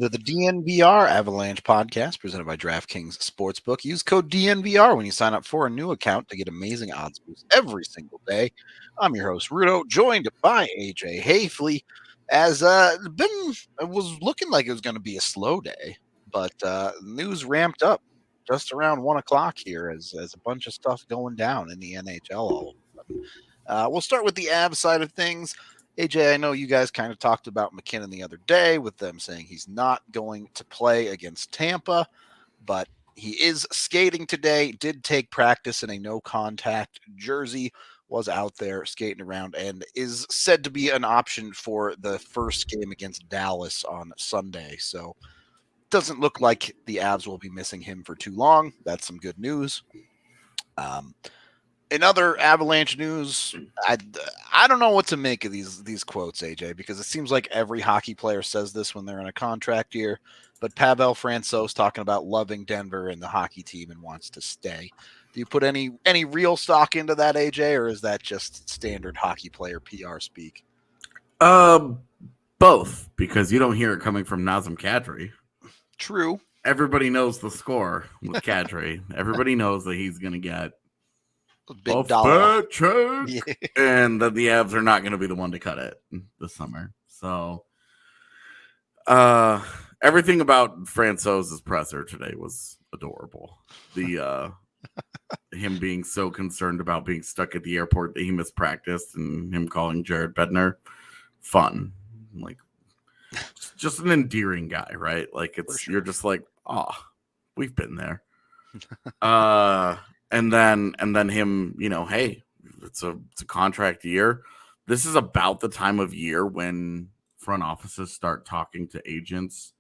to the DNVR Avalanche podcast presented by DraftKings Sportsbook. Use code DNVR when you sign up for a new account to get amazing odds boosts every single day. I'm your host, Rudo, joined by AJ Hayfley. As it was looking like it was going to be a slow day, but news ramped up just around 1 o'clock here as a bunch of stuff going down in the NHL all of a sudden. We'll start with the Av side of things. AJ, I know you guys kind of talked about McKinnon the other day with them saying he's not going to play against Tampa, but he is skating today, did take practice in a no-contact jersey, was out there skating around, and is said to be an option for the first game against Dallas on Sunday. So doesn't look like the Avs will be missing him for too long. That's some good news. In other Avalanche news, I don't know what to make of these quotes, AJ, because it seems like every hockey player says this when they're in a contract year. But Pavel Francouz talking about loving Denver and the hockey team and wants to stay. Do you put any real stock into that, AJ, or is that just standard hockey player PR speak? Both, because you don't hear it coming from Nazem Kadri. True. Everybody knows the score with Kadri. Everybody knows that he's going to get big dollar and that the Avs are not going to be the one to cut it this summer. So everything about Francouz's presser today was adorable. The him being so concerned about being stuck at the airport that he missed practice and him calling Jared Bednar fun. Like just an endearing guy, right? Like you're just like, oh, we've been there. And then him, hey, it's a contract year. This is about the time of year when front offices start talking to agents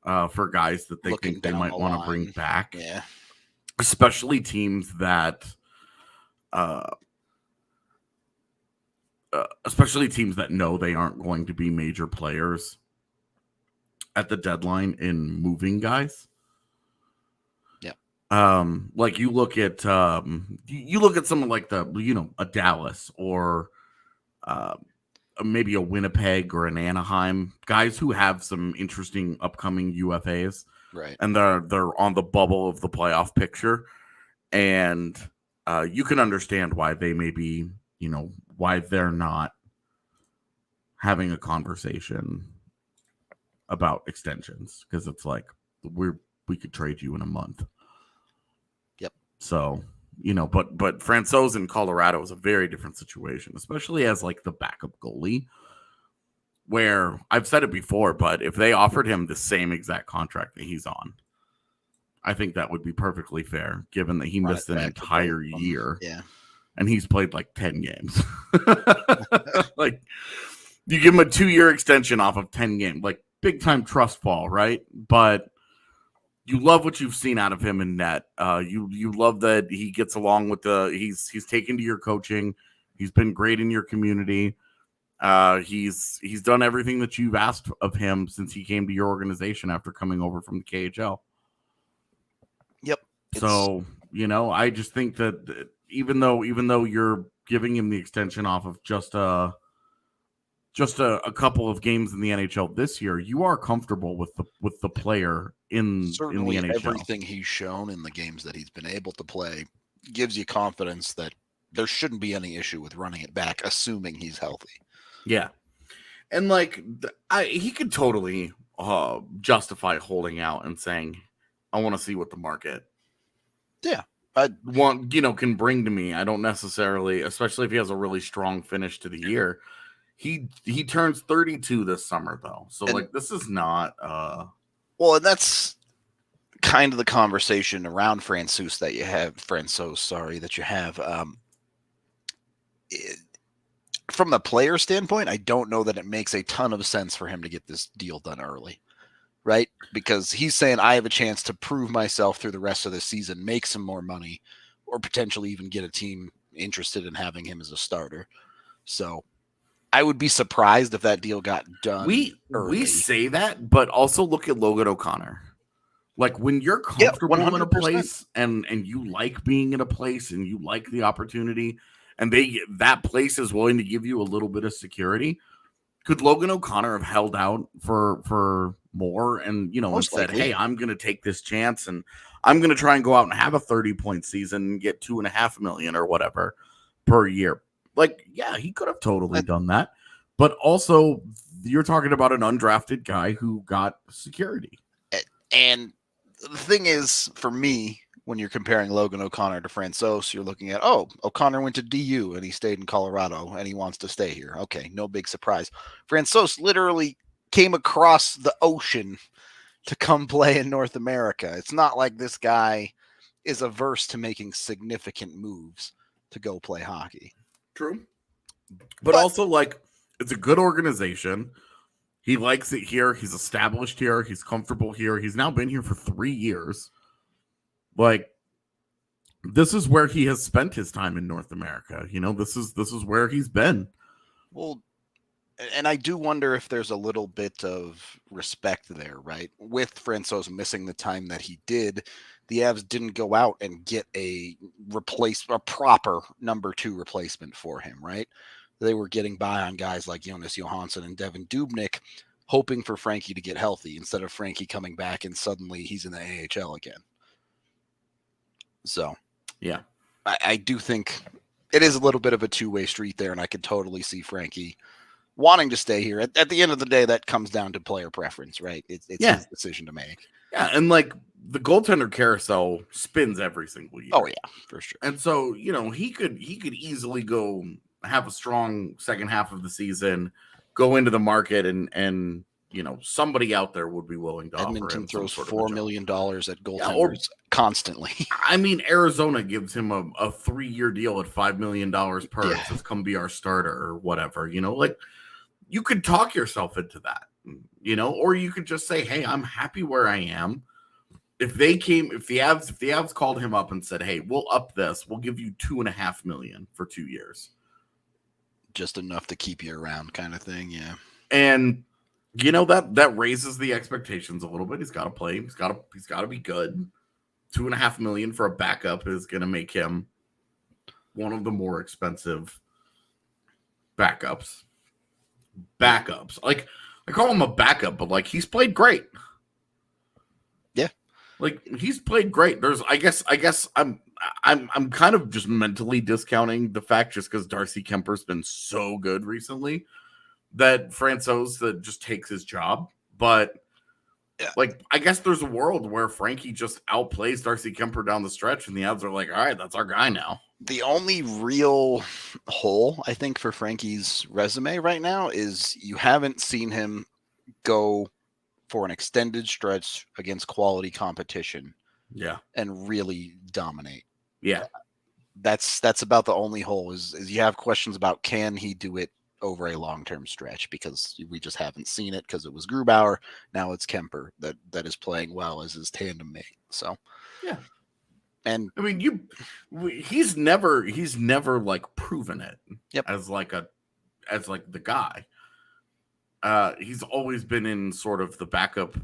for guys that they think they might want to bring back. Yeah. Especially teams that know they aren't going to be major players at the deadline in moving guys. Like you look at someone like a Dallas or maybe a Winnipeg or an Anaheim, guys who have some interesting upcoming UFAs, right? And they're on the bubble of the playoff picture, and you can understand why they may be, why they're not having a conversation about extensions, because it's like we could trade you in a month. So, but Francouz in Colorado is a very different situation, especially as like the backup goalie, where I've said it before, but if they offered him the same exact contract that he's on, I think that would be perfectly fair, given that he missed an entire year. Yeah. And he's played like 10 games. Like you give him a 2-year extension off of 10 games, like big time trust fall, right? But you love what you've seen out of him in net. You love that he gets along with he's taken to your coaching. He's been great in your community. He's done everything that you've asked of him since he came to your organization after coming over from the KHL. Yep. So, I just think that even though you're giving him the extension off of just a couple of games in the NHL this year, you are comfortable with the player in the NHL. Everything he's shown in the games that he's been able to play gives you confidence that there shouldn't be any issue with running it back, assuming he's healthy. Yeah. And like he could totally justify holding out and saying, I want to see what the market can bring to me. I don't necessarily, especially if he has a really strong finish to the year. He turns 32 this summer, though. So, this is not... Well, and that's kind of the conversation around Francouz that you have. From the player standpoint, I don't know that it makes a ton of sense for him to get this deal done early, right? Because he's saying, I have a chance to prove myself through the rest of the season, make some more money, or potentially even get a team interested in having him as a starter. So I would be surprised if that deal got done. We say that, but also look at Logan O'Connor. Like when you're comfortable in a place and you like being in a place and you like the opportunity and that place is willing to give you a little bit of security. Could Logan O'Connor have held out for more and, Most and said, likely. hey, I'm going to take this chance and I'm going to try and go out and have a 30-point season and get $2.5 million or whatever per year. Like, yeah, he could have totally done that. But also, you're talking about an undrafted guy who got security. And the thing is, for me, when you're comparing Logan O'Connor to Francouz, you're looking at, O'Connor went to DU and he stayed in Colorado and he wants to stay here. Okay, no big surprise. Francouz literally came across the ocean to come play in North America. It's not like this guy is averse to making significant moves to go play hockey. True. But also, like, it's a good organization. He likes it here. He's established here. He's comfortable here. He's now been here for 3 years. Like, this is where he has spent his time in North America. This is where he's been. Well, and I do wonder if there's a little bit of respect there, right? With Francouz missing the time that he did, the Avs didn't go out and get a proper number 2 replacement for him, right? They were getting by on guys like Jonas Johansson and Devin Dubnyk, hoping for Frankie to get healthy instead of Frankie coming back and suddenly he's in the AHL again. So, yeah, I do think it is a little bit of a two-way street there, and I could totally see Frankie wanting to stay here. At the end of the day, that comes down to player preference, right? It's his decision to make. Yeah, and like the goaltender carousel spins every single year. Oh yeah, for sure. And so, he could easily go have a strong second half of the season, go into the market and somebody out there would be willing to Edmonton offer him throws some $4 million at goaltenders constantly. I mean, Arizona gives him a 3-year deal at $5 million per. It says, come be our starter or whatever. Like you could talk yourself into that, or you could just say, hey, I'm happy where I am. If the Avs called him up and said, hey, we'll up this, we'll give you $2.5 million for 2 years. Just enough to keep you around kind of thing. Yeah. And that raises the expectations a little bit. He's got to play. He's got to be good. $2.5 million for a backup is going to make him one of the more expensive backups. Like I call him a backup, but like he's played great. Yeah. Like he's played great. I guess I'm kind of just mentally discounting the fact just because Darcy Kemper's been so good recently that Francouz that just takes his job. But like I guess there's a world where Frankie just outplays Darcy Kemper down the stretch and the Avs are like, all right, that's our guy now. The only real hole, I think, for Frankie's resume right now is you haven't seen him go for an extended stretch against quality competition. Yeah. And really dominate. Yeah. That's about the only hole is you have questions about can he do it over a long-term stretch, because we just haven't seen it because it was Grubauer. Now it's Kemper that is playing well as his tandem mate. So yeah. And I mean, he's never like proven it as the guy. He's always been in sort of the backup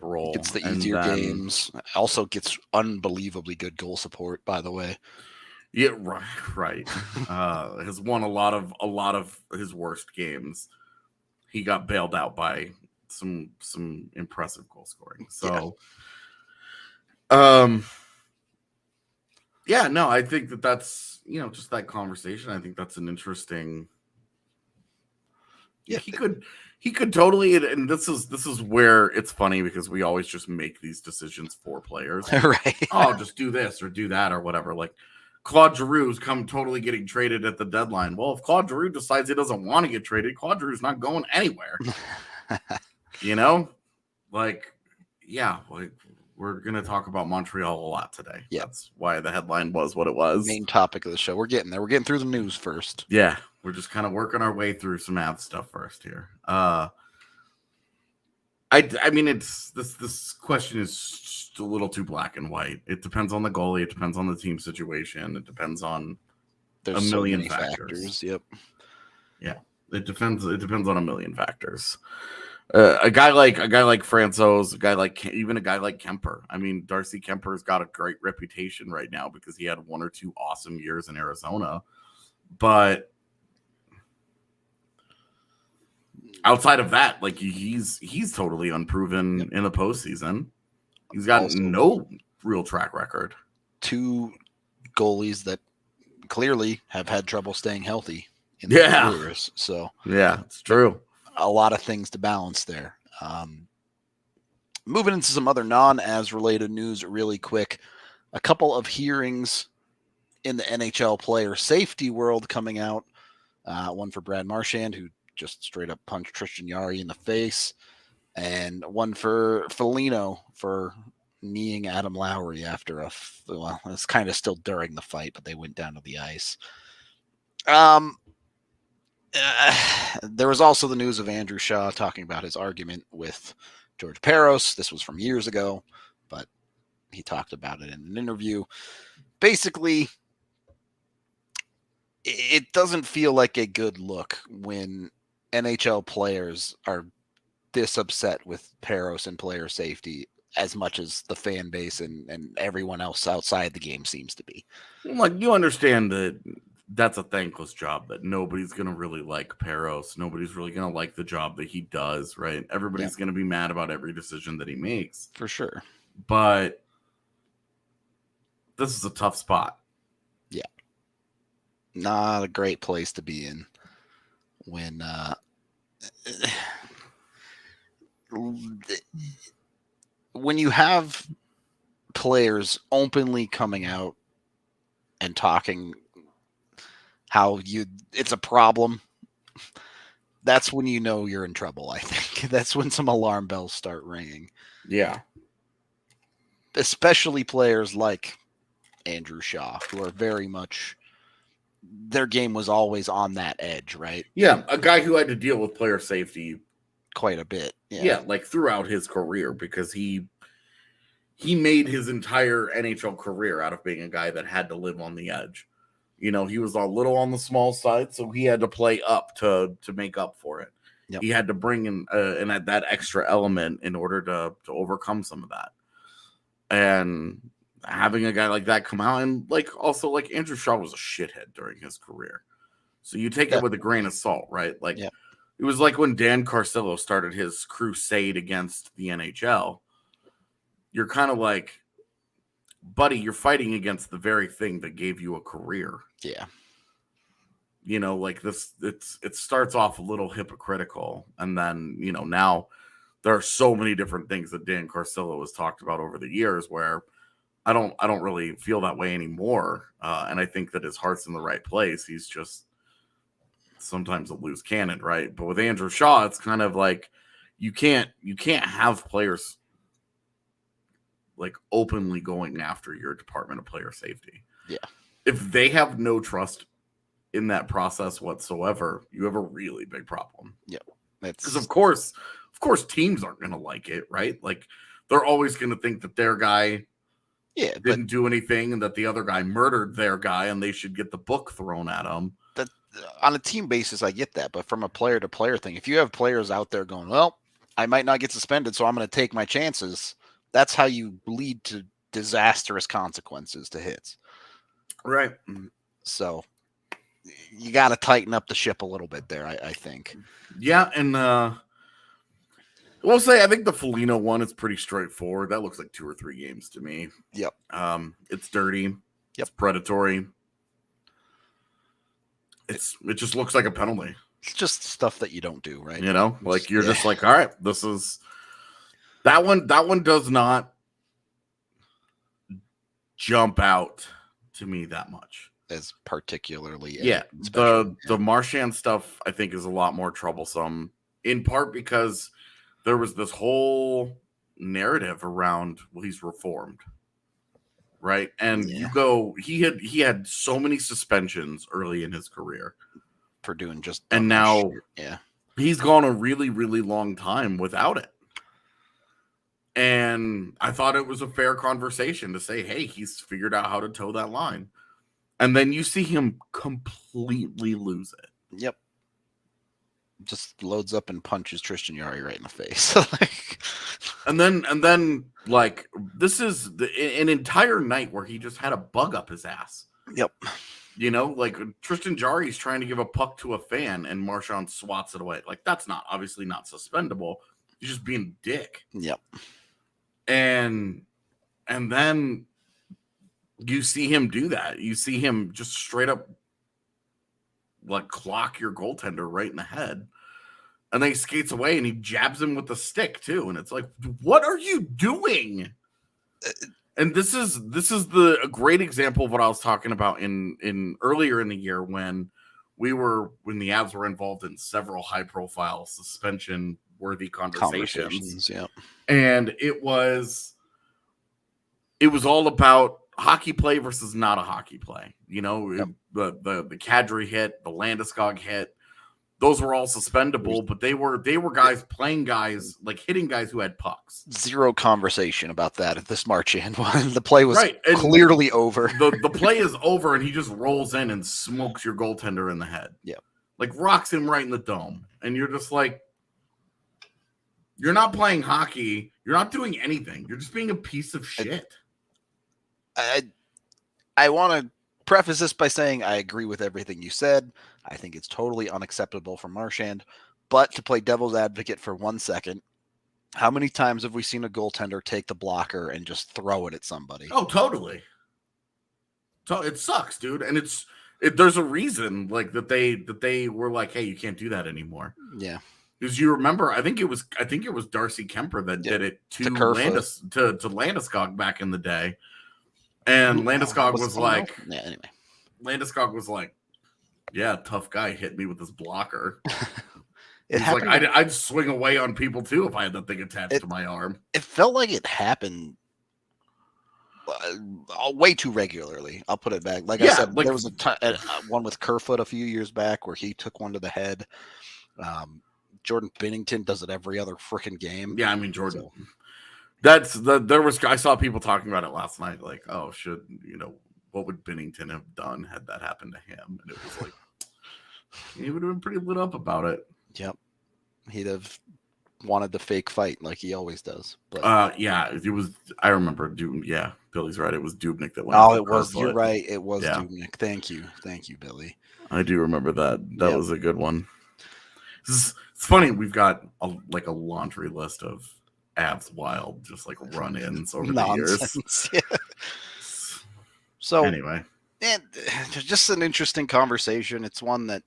role. Gets the easier games. Also gets unbelievably good goal support, by the way. Yeah, right. Has won a lot of his worst games. He got bailed out by some impressive goal scoring. So, yeah, no, I think that's just that conversation. I think that's an interesting. Yeah, he could totally, and this is where it's funny because we always just make these decisions for players, right? Oh, just do this or do that or whatever. Like Claude Giroux's come totally getting traded at the deadline. Well, if Claude Giroux decides he doesn't want to get traded, Claude Giroux's not going anywhere. Like, yeah, like we're gonna talk about Montreal a lot today. Yeah, that's why the headline was what it was. Main topic of the show. We're getting there. We're getting through the news first. Yeah. We're just kind of working our way through some Avs stuff first here. I mean, it's this question is just a little too black and white. It depends on the goalie. It depends on the team situation. It depends on a million factors. Yep. Yeah, it depends on a million factors. A guy like Francouz, even a guy like Kemper. I mean, Darcy Kemper's got a great reputation right now because he had 1 or 2 awesome years in Arizona, but outside of that, like he's totally unproven in the postseason. He's got no real track record. 2 goalies that clearly have had trouble staying healthy in their careers. So yeah, it's true. A lot of things to balance there. Moving into some other non-as related news really quick. A couple of hearings in the NHL player safety world coming out. One for Brad Marchand, who just straight up punched Tristan Jarry in the face, and one for Foligno for kneeing Adam Lowry after it's kind of still during the fight, but they went down to the ice. There was also the news of Andrew Shaw talking about his argument with George Parros. This was from years ago, but he talked about it in an interview. Basically, it doesn't feel like a good look when NHL players are this upset with Parros and player safety as much as the fan base and everyone else outside the game seems to be. Like, you understand that that's a thankless job, that nobody's going to really like Parros. Nobody's really going to like the job that he does, right? Everybody's going to be mad about every decision that he makes. For sure. But this is a tough spot. Yeah. Not a great place to be in when you have players openly coming out and talking how it's a problem, that's when you know you're in trouble, I think. That's when some alarm bells start ringing. Yeah. Especially players like Andrew Shaw, who are very much, their game was always on that edge, right? Yeah, a guy who had to deal with player safety quite a bit. Yeah, like throughout his career, because he made his entire NHL career out of being a guy that had to live on the edge. You know, he was a little on the small side, so he had to play up to make up for it. Yep. He had to bring in that extra element in order to overcome some of that. And having a guy like that come out, and also Andrew Shaw was a shithead during his career. So you take it with a grain of salt, right? It was like when Dan Carcillo started his crusade against the NHL. You're kind of like, buddy, you're fighting against the very thing that gave you a career. Yeah. You know, it starts off a little hypocritical. And then, now there are so many different things that Dan Carcillo has talked about over the years where I don't really feel that way anymore. And I think that his heart's in the right place. He's just sometimes a loose cannon, right? But with Andrew Shaw, it's kind of like you can't have players openly going after your department of player safety. Yeah. If they have no trust in that process whatsoever, you have a really big problem. Yeah. Because of course teams aren't going to like it, right? They're always going to think that their guy didn't do anything and that the other guy murdered their guy and they should get the book thrown at them. On a team basis, I get that. But from a player-to-player thing, if you have players out there going, well, I might not get suspended, so I'm going to take my chances, that's how you lead to disastrous consequences to hits. Right. So you got to tighten up the ship a little bit there, I think. Yeah, and we'll say I think the Foligno one is pretty straightforward. That looks like 2 or 3 games to me. Yep. It's dirty. Yep. It's predatory. It just looks like a penalty. It's just stuff that you don't do, right? You're just like, all right, this is that one does not jump out to me that much. As particularly. The Marchand stuff I think is a lot more troublesome, in part because there was this whole narrative around, well, he's reformed. Right. And he had so many suspensions early in his career for doing just, and now shit. He's gone a really, really long time without it. And I thought it was a fair conversation to say, hey, he's figured out how to toe that line. And then you see him completely lose it. Yep. Just loads up and punches Tristan Jarry right in the face. And then this is an entire night where he just had a bug up his ass. Yep. You know, like Tristan Jarry's trying to give a puck to a fan and Marchand swats it away. Like, that's obviously not suspendable. He's just being a dick. Yep. And then you see him do that. You see him just straight up like clock your goaltender right in the head. And then he skates away and he jabs him with the stick too. And it's like, what are you doing? And this is a great example of what I was talking about in earlier in the year when the Avs were involved in several high profile suspension worthy conversations. Yeah. And it was all about hockey play versus not a hockey play. You know, Yep. the Kadri hit, the Landeskog hit, those were all suspendable, but they were guys playing guys, like hitting guys who had pucks. Zero conversation about that at this Marchand one. The play was right. clearly over. The play is over, and he just rolls in and smokes your goaltender in the head. Yeah. Like rocks him right in the dome. And you're just like, you're not playing hockey. You're not doing anything. You're just being a piece of shit. I want to preface this by saying I agree with everything you said. I think it's totally unacceptable for Marchand. But to play devil's advocate for 1 second, how many times have we seen a goaltender take the blocker and just throw it at somebody? Oh, totally. So it sucks, dude. And there's a reason like that they were like, hey, you can't do that anymore. Yeah. Because you remember, I think it was Darcy Kemper that did it to Landeskog back in the day. And Landeskog was like, yeah, anyway. Landeskog was like, yeah, tough guy hit me with this blocker. It He's like, I'd swing away on people too if I had that thing attached to my arm. It felt like it happened way too regularly. I'll put it back. Like I said, there was one with Kerfoot a few years back where he took one to the head. Jordan Binnington does it every other freaking game. Yeah, I mean, Jordan. So. I saw people talking about it last night. Like, oh, what would Binnington have done had that happened to him? And it was like, he would have been pretty lit up about it. Yep. He'd have wanted the fake fight like he always does. But yeah, it was. I remember. Yeah, Billy's right. It was Dubnyk that went. Oh, it was. You're right. It was Dubnyk. Thank you, Billy. I do remember that. That was a good one. It's funny. We've got a laundry list of Avs Wild, just like run-ins over the years. Yeah. So anyway, and just an interesting conversation. It's one that,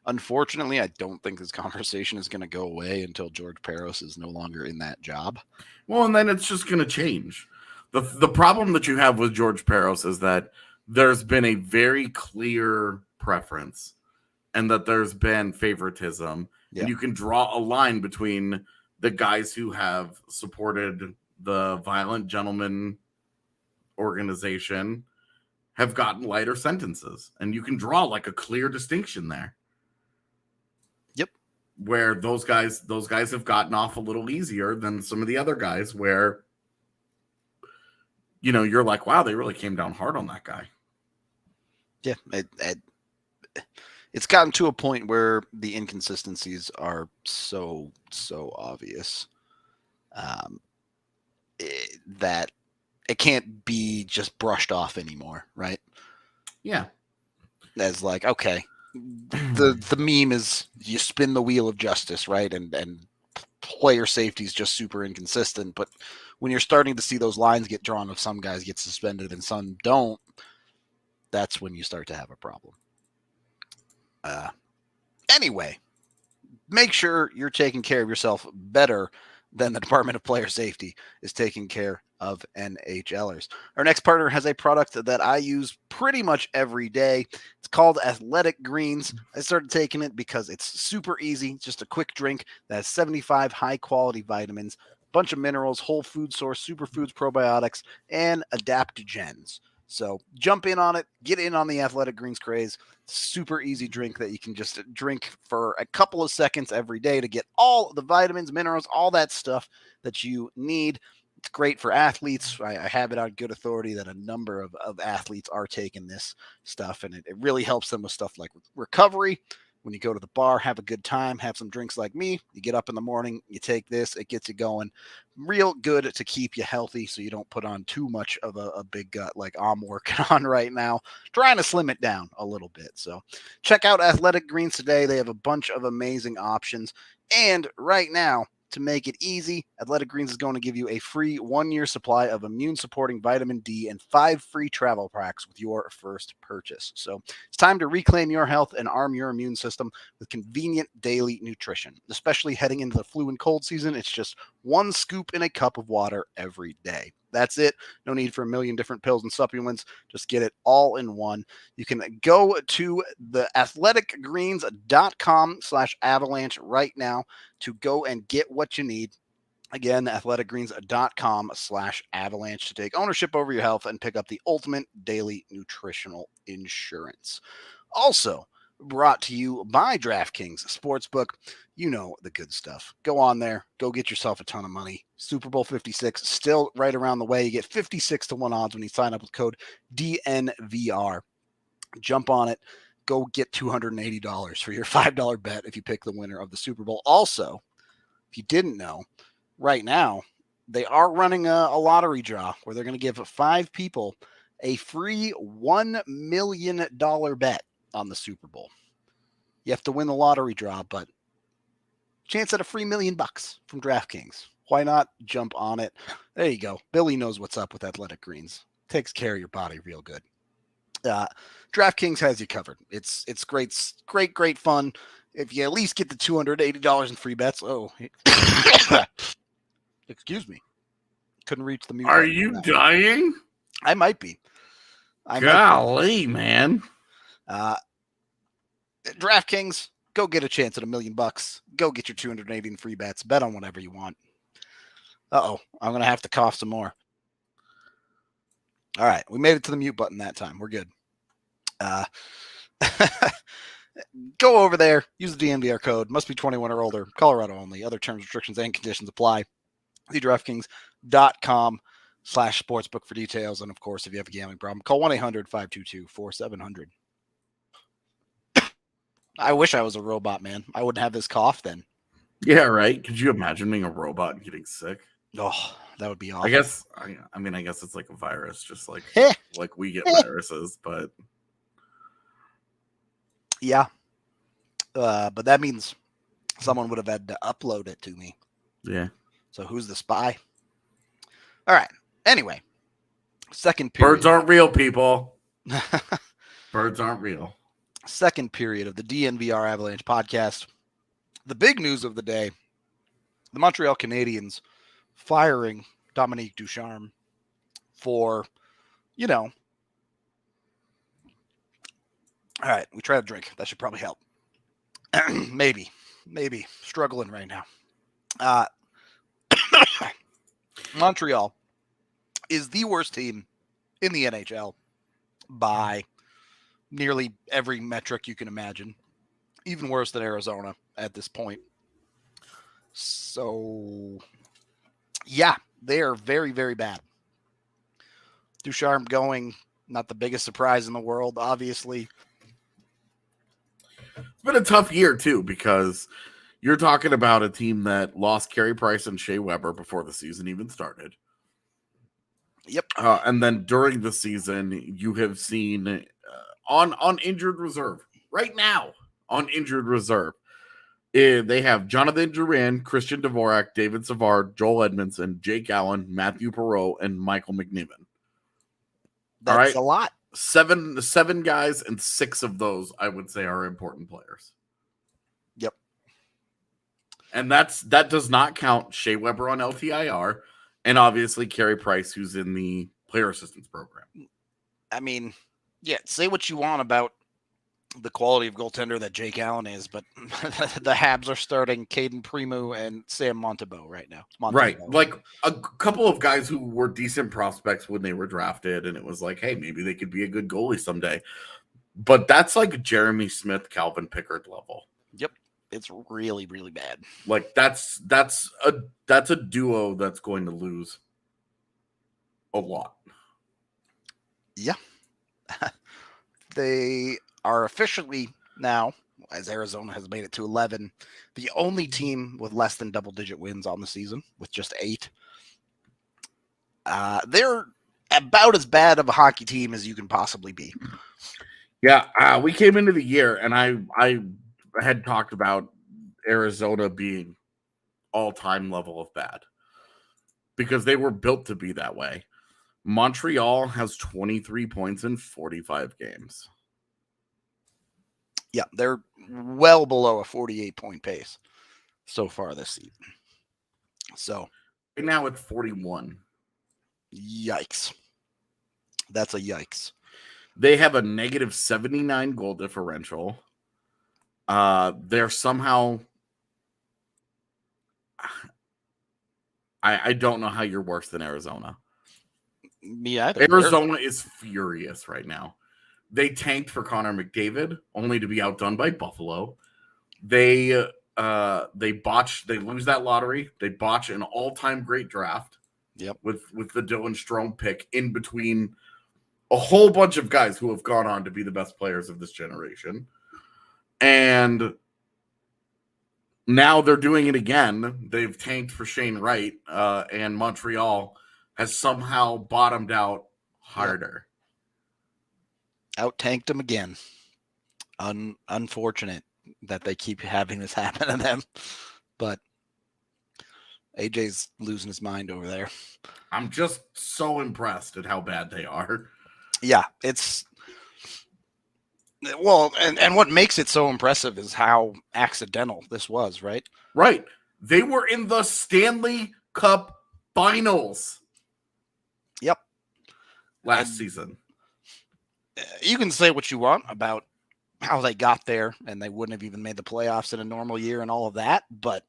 unfortunately, I don't think this conversation is going to go away until George Parros is no longer in that job. Well, and then it's just going to change. The problem that you have with George Parros is that there's been a very clear preference and that there's been favoritism. Yeah. And you can draw a line between the guys who have supported the Violent Gentleman organization have gotten lighter sentences. And you can draw like a clear distinction there. Yep. Where those guys have gotten off a little easier than some of the other guys where, you're like, wow, they really came down hard on that guy. Yeah. It's gotten to a point where the inconsistencies are so obvious that it can't be just brushed off anymore, right? Yeah. As like, okay, the meme is you spin the wheel of justice, right? And player safety is just super inconsistent. But when you're starting to see those lines get drawn of some guys get suspended and some don't, that's when you start to have a problem. Anyway, make sure you're taking care of yourself better than the Department of Player Safety is taking care of NHLers. Our next partner has a product that I use pretty much every day. It's called Athletic Greens. I started taking it because it's super easy. It's just a quick drink that has 75 high-quality vitamins, a bunch of minerals, whole food source, superfoods, probiotics, and adaptogens. So jump in on it, get in on the Athletic Greens craze. Super easy drink that you can just drink for a couple of seconds every day to get all the vitamins, minerals, all that stuff that you need. It's great for athletes. I have it on good authority that a number of athletes are taking this stuff, and it really helps them with stuff like recovery, when you go to the bar, have a good time, have some drinks like me. You get up in the morning, you take this, it gets you going. Real good to keep you healthy so you don't put on too much of a big gut like I'm working on right now. Trying to slim it down a little bit. So check out Athletic Greens today. They have a bunch of amazing options. And right now, to make it easy, Athletic Greens is going to give you a free 1-year supply of immune-supporting vitamin D and 5 free travel packs with your first purchase. So it's time to reclaim your health and arm your immune system with convenient daily nutrition. Especially heading into the flu and cold season, it's just 1 scoop in a cup of water every day. That's it. No need for a million different pills and supplements. Just get it all in one. You can go to the athleticgreens.com/avalanche right now to go and get what you need. Again, athleticgreens.com/avalanche to take ownership over your health and pick up the ultimate daily nutritional insurance. Also, brought to you by DraftKings Sportsbook. You know the good stuff. Go on there. Go get yourself a ton of money. Super Bowl 56 still right around the way. You get 56-1 odds when you sign up with code DNVR. Jump on it. Go get $280 for your $5 bet if you pick the winner of the Super Bowl. Also, if you didn't know, right now, they are running a lottery draw where they're going to give 5 people a free $1 million bet on the Super Bowl. You have to win the lottery draw, but chance at a free $1 million from DraftKings. Why not jump on it? There you go. Billy knows what's up with Athletic Greens. Takes care of your body real good. DraftKings has you covered. It's great fun. If you at least get the $280 in free bets. Oh, excuse me. Couldn't reach the mute Are button. you dying? I might be. Golly, man. DraftKings, go get a chance at $1 million. Go get your 280 in free bets. Bet on whatever you want. I'm going to have to cough some more. All right. We made it to the mute button that time. We're good. Go over there. Use the DNVR code. Must be 21 or older. Colorado only. Other terms, restrictions, and conditions apply. See DraftKings.com/sportsbook for details. And, of course, if you have a gambling problem, call 1-800-522-4700. I wish I was a robot, man. I wouldn't have this cough then. Yeah, right. Could you imagine being a robot and getting sick? Oh, that would be awful. I guess it's like a virus, just like we get viruses, but yeah. But that means someone would have had to upload it to me. Yeah. So who's the spy? All right. Anyway, second period. Birds aren't real, people. Birds aren't real. Second period of the DNVR Avalanche podcast. The big news of the day, the Montreal Canadiens firing Dominque Ducharme for, all right, we tried a drink. That should probably help. Maybe struggling right now. Montreal is the worst team in the NHL by nearly every metric you can imagine. Even worse than Arizona at this point. So, yeah, they are very, very bad. Ducharme going, not the biggest surprise in the world, obviously. It's been a tough year, too, because you're talking about a team that lost Carey Price and Shea Weber before the season even started. Yep. And then during the season, you have seen on injured reserve right now on injured reserve. They have Jonathan Drouin, Christian Dvorak, David Savard, Joel Edmondson, Jake Allen, Matthew Perreault, and Michael McNiven. That's a lot. Seven guys, and 6 of those I would say are important players. Yep. And that does not count Shea Weber on LTIR, and obviously Carey Price, who's in the player assistance program. I mean, yeah, say what you want about the quality of goaltender that Jake Allen is, but the Habs are starting Caden Primo and Sam Montembeault right now. Right. Like a couple of guys who were decent prospects when they were drafted, and it was like, hey, maybe they could be a good goalie someday. But that's like Jeremy Smith, Calvin Pickard level. Yep. It's really, really bad. Like that's a duo that's going to lose a lot. Yeah. They are officially now as Arizona has made it to 11. The only team with less than double-digit wins on the season, with just 8. They're about as bad of a hockey team as you can possibly be. Yeah, we came into the year, and I had talked about Arizona being all-time level of bad because they were built to be that way. Montreal has 23 points in 45 games. Yeah, they're well below a 48-point pace so far this season. So right now it's 41. Yikes. That's a yikes. They have a negative 79 goal differential. They're somehow... I don't know how you're worse than Arizona. Me either. Arizona is furious right now. They tanked for Connor McDavid, only to be outdone by Buffalo. They botch. They lose that lottery. They botch an all-time great draft. Yep. With the Dylan Strome pick in between a whole bunch of guys who have gone on to be the best players of this generation. And now they're doing it again. They've tanked for Shane Wright, and Montreal has somehow bottomed out harder. Out-tanked them again. Unfortunate that they keep having this happen to them. But AJ's losing his mind over there. I'm just so impressed at how bad they are. Yeah, it's... Well, and what makes it so impressive is how accidental this was, right? Right. They were in the Stanley Cup Finals. Yep. Last season. You can say what you want about how they got there, and they wouldn't have even made the playoffs in a normal year and all of that, but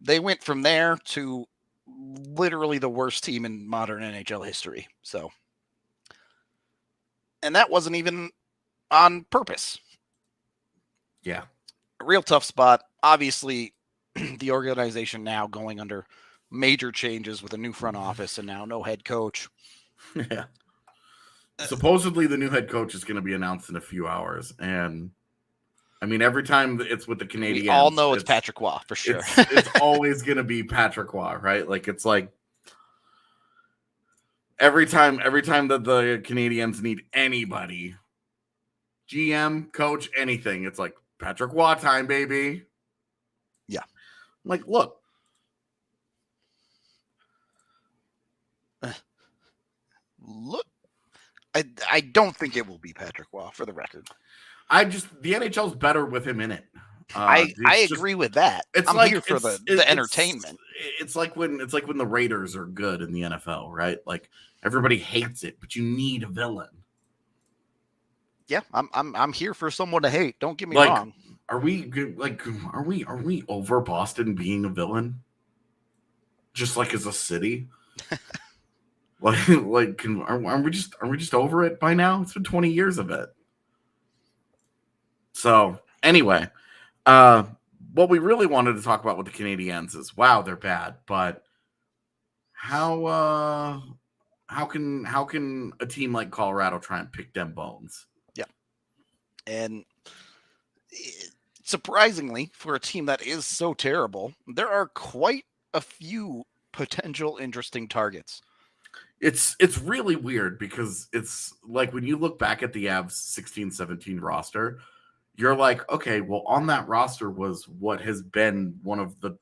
they went from there to literally the worst team in modern NHL history. So, and that wasn't even on purpose. Yeah. A real tough spot. Obviously, the organization now going under major changes with a new front office and now no head coach. Yeah. Supposedly the new head coach is going to be announced in a few hours. And I mean, every time it's with the Canadiens, we all know it's Patrick Roy for sure. It's always going to be Patrick Roy, right? Like, it's like every time that the Canadiens need anybody, GM, coach, anything, it's like Patrick Roy time, baby. Yeah. Like, look. Look. I don't think it will be Patrick Roy, for the record. The NHL's better with him in it. I agree with that. I'm here for the entertainment. It's like when the Raiders are good in the NFL, right? Like, everybody hates it, but you need a villain. Yeah, I'm here for someone to hate. Don't get me wrong. Are we over Boston being a villain? Just like as a city? Are we just over it by now? It's been 20 years of it. So anyway, what we really wanted to talk about with the Canadiens is, wow, they're bad, but how can a team like Colorado try and pick them bones? Yeah, and surprisingly, for a team that is so terrible, there are quite a few potential interesting targets. It's really weird because it's like when you look back at the Avs 16-17 roster, you're like, okay, well, on that roster was what has been one of the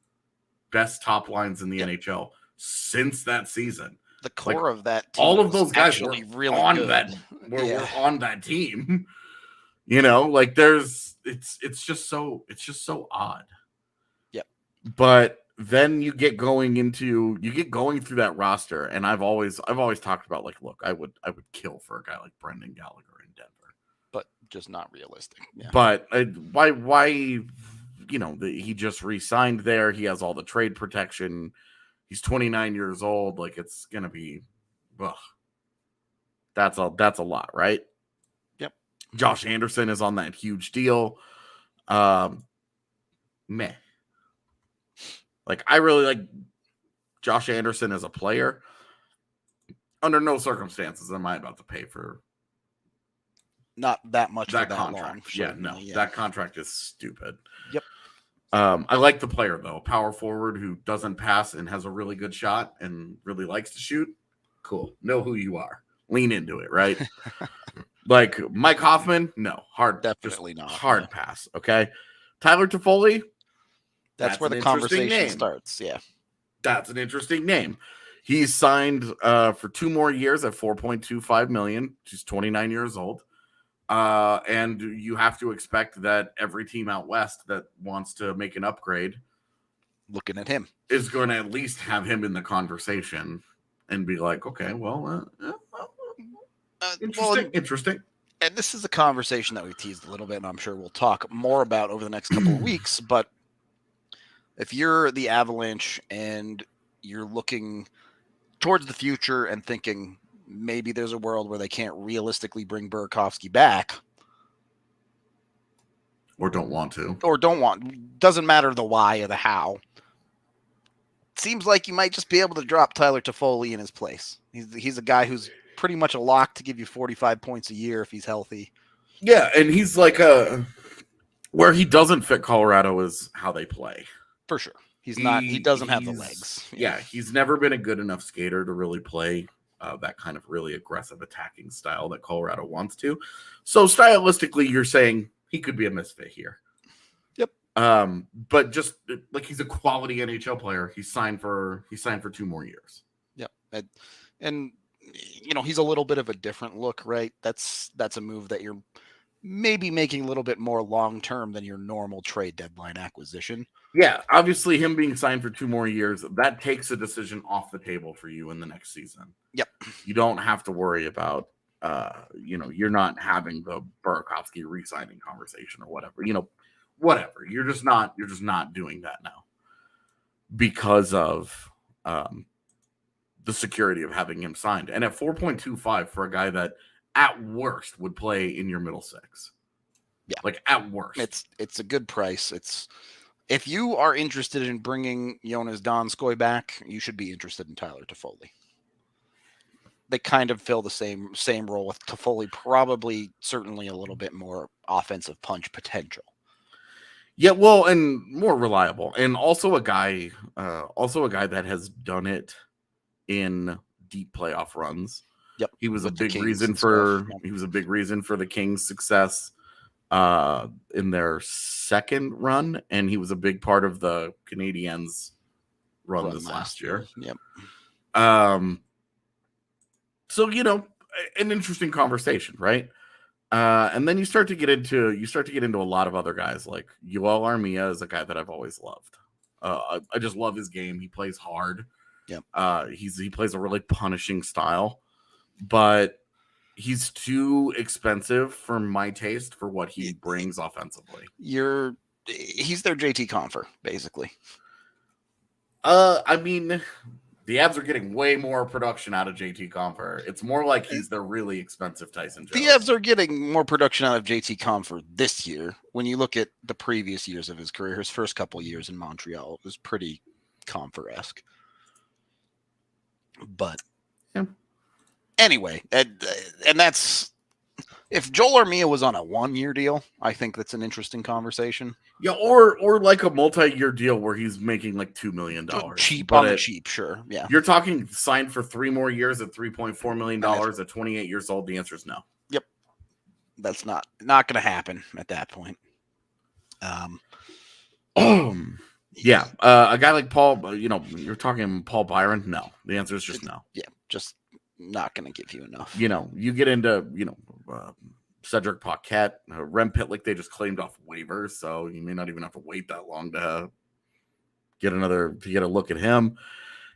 best top lines in the NHL since that season. The core of that team, all of those guys were really on good. Were on that team. You know, like it's just so odd. Yep. But then you get going through that roster, and I've always talked about, like, look, I would kill for a guy like Brendan Gallagher in Denver, but just not realistic. Yeah. But why he just re-signed there. He has all the trade protection. He's 29 years old. Like, it's gonna be, that's a lot, right? Yep. Josh Anderson is on that huge deal. Meh. Like, I really like Josh Anderson as a player. Under no circumstances am I about to pay for not that much that for that contract. long. That contract is stupid. Yep. I like the player though, power forward who doesn't pass and has a really good shot and really likes to shoot. Cool. Know who you are. Lean into it, right? Like Mike Hoffman, no, Definitely not. Hard pass. Okay. Tyler Toffoli, that's where the conversation starts. Yeah. That's an interesting name. He's signed for 2 more years at $4.25 million. He's 29 years old. And you have to expect that every team out west that wants to make an upgrade, looking at him, is going to at least have him in the conversation and be like, okay, well, interesting. And this is a conversation that we teased a little bit, and I'm sure we'll talk more about over the next couple of weeks. But if you're the Avalanche and you're looking towards the future and thinking maybe there's a world where they can't realistically bring Burakovsky back, or don't want, doesn't matter the why or the how, seems like you might just be able to drop Tyler Toffoli in his place. He's a guy who's pretty much a lock to give you 45 points a year if he's healthy. Yeah, and he's like where he doesn't fit Colorado is how they play. For sure. He doesn't have the legs. Yeah, he's never been a good enough skater to really play that kind of really aggressive attacking style that Colorado wants to. So stylistically, you're saying he could be a misfit here. Yep. But just like he's a quality NHL player, he's signed for 2 more years. Yep. And he's a little bit of a different look, right? That's a move that you're maybe making a little bit more long-term than your normal trade deadline acquisition. Yeah, obviously him being signed for 2 more years, that takes a decision off the table for you in the next season. Yep. You don't have to worry about, you're not having the Burakovsky re-signing conversation or whatever. Whatever. You're just not doing that now because of the security of having him signed. And at 4.25 for a guy that at worst would play in your middle six. Yeah. Like at worst. It's a good price. If you are interested in bringing Jonas Donskoy back, you should be interested in Tyler Toffoli. They kind of fill the same role with Toffoli, probably certainly a little bit more offensive punch potential. Yeah, well, and more reliable. And also a guy that has done it in deep playoff runs. Yep. He was a big reason for the Kings' success in their second run, and he was a big part of the Canadiens' run this last year. Yep. So an interesting conversation, right? And then you start to get into a lot of other guys. Like Yoel Armia is a guy that I've always loved. I just love his game. He plays hard. Yep. He plays a really punishing style, but he's too expensive for my taste for what he brings offensively. He's their JT Compher, basically. I mean, the Avs are getting way more production out of JT Compher. It's more like he's the really expensive Tyson Jones. The Avs are getting more production out of JT Compher this year. When you look at the previous years of his career, his first couple of years in Montreal, it was pretty Compher-esque. But anyway, and that's if Joel Armia was on a 1-year deal, I think that's an interesting conversation. Yeah, or like a multi-year deal where he's making like $2 million. Cheap, sure. Yeah. You're talking signed for 3 more years at $3.4 million at 28 years old. The answer is no. Yep. That's not going to happen at that point. Yeah. A guy like Paul, you're talking Paul Byron. No, the answer is just no. Yeah. Just not going to give you enough. You get into, Cedric Paquette, Rem Pitlick, they just claimed off waivers, so you may not even have to wait that long to get a look at him.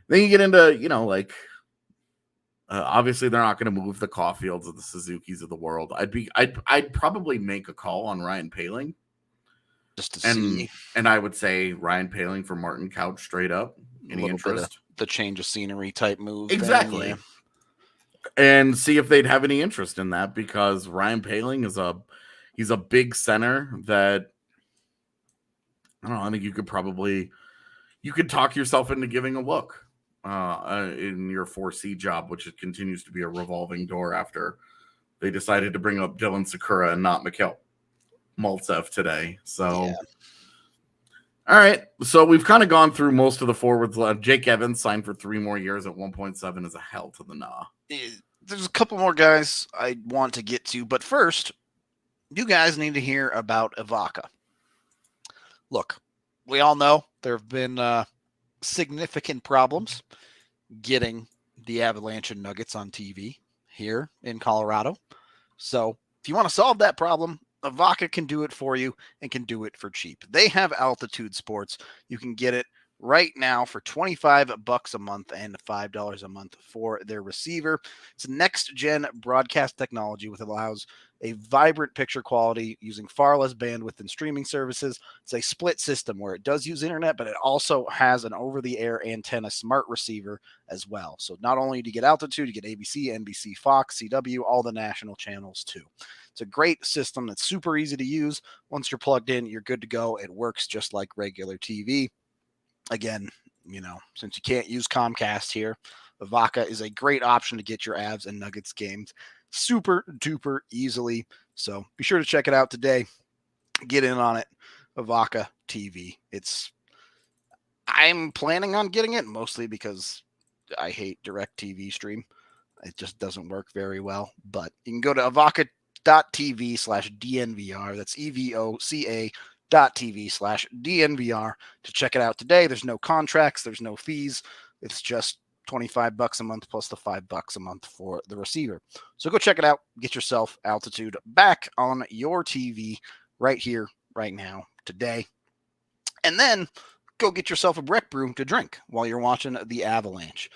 Then you get into, obviously they're not going to move the Caulfields or the Suzukis of the world. I'd probably make a call on Ryan Poehling. Just to see. And I would say Ryan Poehling for Martin Couch straight up. Any interest? The change of scenery type move. Exactly. Thing, yeah. And see if they'd have any interest in that, because Ryan Poehling he's a big center that I don't know. I think you could talk yourself into giving a look in your 4C job, which continues to be a revolving door after they decided to bring up Dylan Sakura and not Mikhail Maltsev today. So, Yeah. All right. So we've kind of gone through most of the forwards. Jake Evans signed for 3 more years at 1.7 is a hell to the nah. There's a couple more guys I want to get to, but first, you guys need to hear about Evoca. Look, we all know there have been significant problems getting the Avalanche and Nuggets on TV here in Colorado. So if you want to solve that problem, Evoca can do it for you and can do it for cheap. They have Altitude Sports. You can get it right now for $25 a month and $5 a month for their receiver. It's next-gen broadcast technology which allows a vibrant picture quality using far less bandwidth than streaming services. It's a split system where it does use internet, but it also has an over-the-air antenna smart receiver as well. So not only do you get Altitude, you get ABC, NBC, Fox, CW, all the national channels too. It's a great system that's super easy to use. Once you're plugged in, you're good to go. It works just like regular TV. Again, since you can't use Comcast here, Evoca is a great option to get your Avs and Nuggets games super duper easily. So be sure to check it out today. Get in on it. Evoca TV. I'm planning on getting it mostly because I hate DirecTV Stream. It just doesn't work very well. But you can go to evoca.tv/DNVR. That's EVOCA.TV/DNVR to check it out today. There's no contracts. There's no fees. It's just $25 a month plus the $5 a month for the receiver. So go check it out. Get yourself Altitude back on your TV right here, right now, today. And then go get yourself a Breck Brew to drink while you're watching the Avalanche.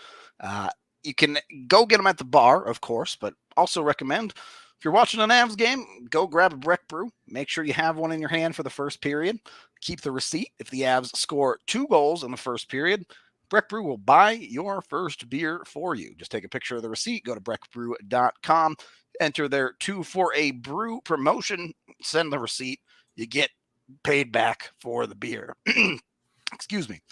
You can go get them at the bar, of course, but also recommend if you're watching an Avs game, go grab a Breck Brew. Make sure you have one in your hand for the first period. Keep the receipt. If the Avs score 2 goals in the first period, Breck Brew will buy your first beer for you. Just take a picture of the receipt, go to breckbrew.com, enter their 2 for a brew promotion, send the receipt. You get paid back for the beer. Excuse me.